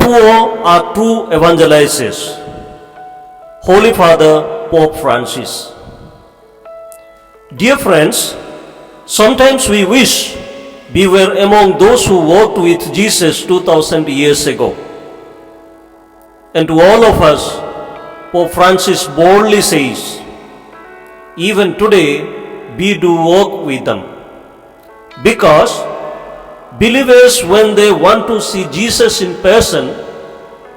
poor are true evangelizers. Holy Father Pope Francis. Dear friends, sometimes we wish we were among those who walked with Jesus 2000 years ago. And to all of us, Pope Francis boldly says, even today we do walk with them. Because believers, when they want to see Jesus in person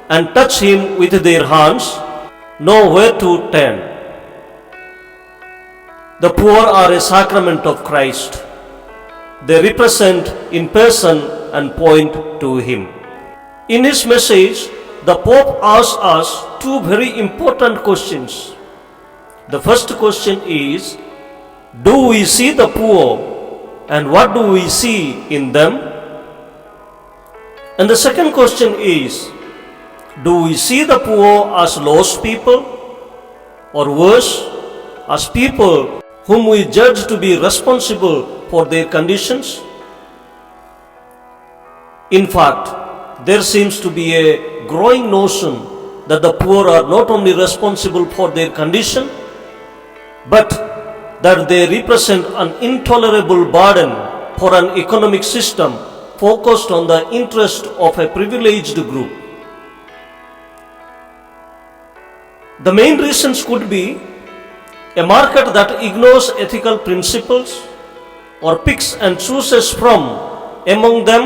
and touch him with their hands, know where to turn. The poor are a sacrament of Christ. They represent in person and point to him. In his message, the Pope asks us two very important questions. The first question is, do we see the poor and what do we see in them? And the second question is, do we see the poor as lost people, or worse, as people whom we judge to be responsible for their conditions? In fact, there seems to be a growing notion that the poor are not only responsible for their condition, but that they represent an intolerable burden for an economic system focused on the interest of a privileged group. The main reasons could be a market that ignores ethical principles or picks and chooses from among them,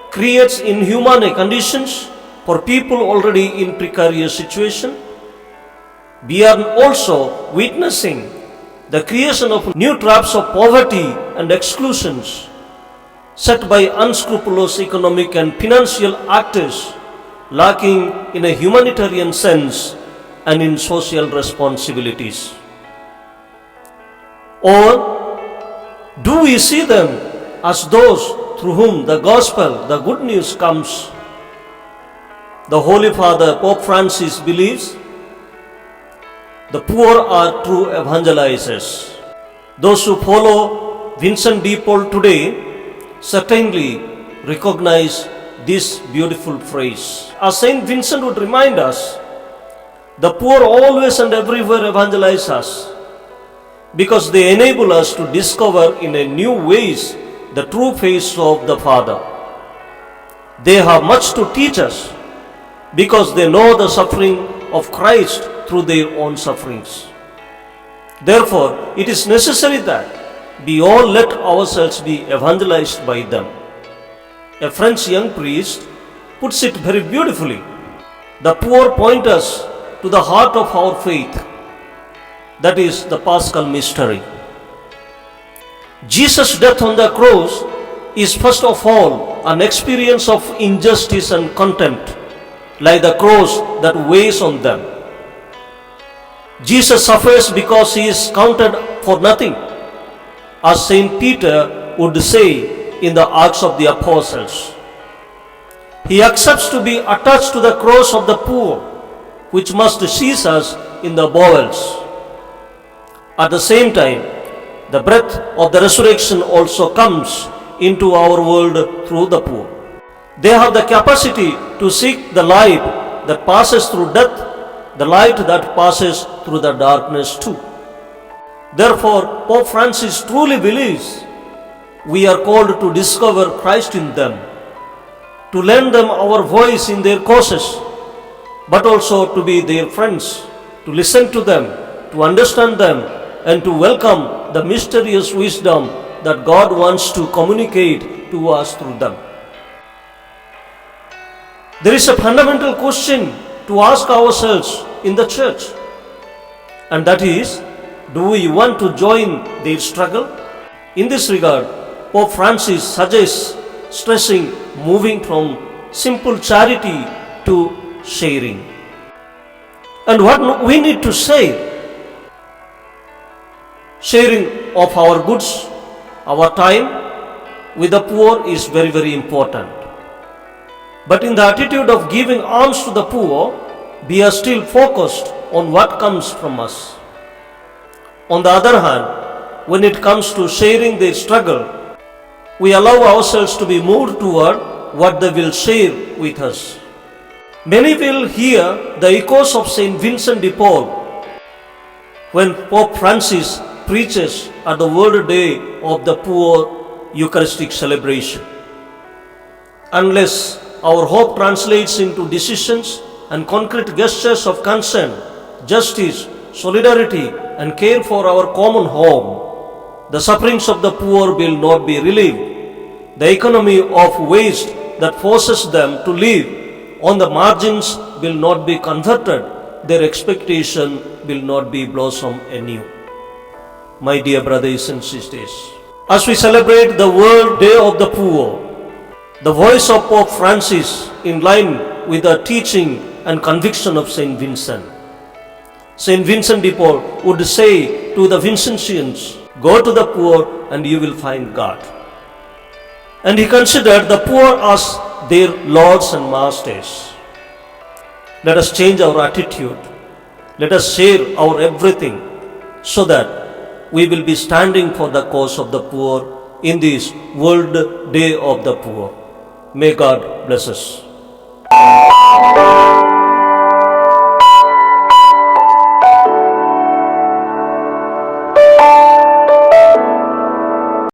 creates inhumane conditions for people already in precarious situation. We are also witnessing the creation of new traps of poverty and exclusions set by unscrupulous economic and financial actors lacking in a humanitarian sense and in social responsibilities. Or do we see them as those through whom the gospel, the good news comes? The Holy Father Pope Francis believes the poor are true evangelizers. Those who follow Vincent de Paul today certainly recognize this beautiful phrase. As Saint Vincent would remind us, the poor always and everywhere evangelize us because they enable us to discover in a new ways the true face of the Father. They have much to teach us because they know the suffering of Christ through their own sufferings. Therefore, it is necessary that we all let ourselves be evangelized by them. A French young priest puts it very beautifully. The poor point us to the heart of our faith, that is the Paschal mystery. Jesus' death on the cross is first of all an experience of injustice and contempt, like the cross that weighs on them. Jesus suffers because he is counted for nothing, as Saint Peter would say in the Acts of the Apostles. He accepts to be attached to the cross of the poor, which must seize us in the bowels. At the same time, the breath of the resurrection also comes into our world through the poor. They have the capacity to seek the light that passes through death, the light that passes through the darkness too. Therefore, Pope Francis truly believes we are called to discover Christ in them, to lend them our voice in their causes, but also to be their friends, to listen to them, to understand them, and to welcome the mysterious wisdom that God wants to communicate to us through them. There is a fundamental question to ask ourselves in the church, and that is, do we want to join their struggle? In this regard, Pope Francis suggests stressing moving from simple charity to sharing. And what we need to say? Sharing of our goods, our time with the poor is very, very important. But in the attitude of giving alms to the poor, we are still focused on what comes from us. On the other hand, when it comes to sharing their struggle, we allow ourselves to be moved toward what they will share with us. Many will hear the echoes of Saint Vincent de Paul when Pope Francis preaches at the World Day of the Poor Eucharistic celebration. Unless our hope translates into decisions and concrete gestures of concern, justice, solidarity, and care for our common home, the sufferings of the poor will not be relieved. The economy of waste that forces them to live on the margins will not be converted. Their expectation will not be blossom anew. My dear brothers and sisters, as we celebrate the World Day of the Poor, the voice of Pope Francis in line with the teaching and conviction of Saint Vincent. Saint Vincent de Paul would say to the Vincentians, "Go to the poor and you will find God." And he considered the poor as their lords and masters. Let us change our attitude. Let us share our everything so that we will be standing for the cause of the poor in this World Day of the Poor. May God bless us.